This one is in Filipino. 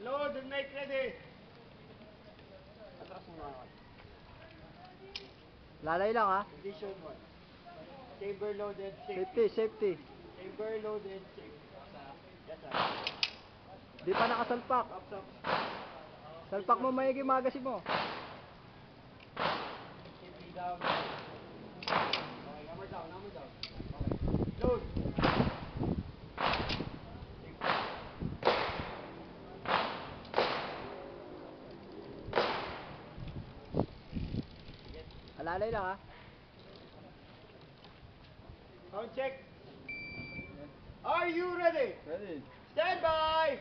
Load and make ready. Atras mo mga. Lalay lang ha. Condition 1. Chamber loaded, Safety, safety. Chamber loaded, safety. Yes, sir. Di pa nakasalpak. Up. Salpak mo maigi magasin mo. Safety down. Okay, hammer down. Okay. Load. Lalay lang ha. Sound check. Are you ready? Ready. Stand by.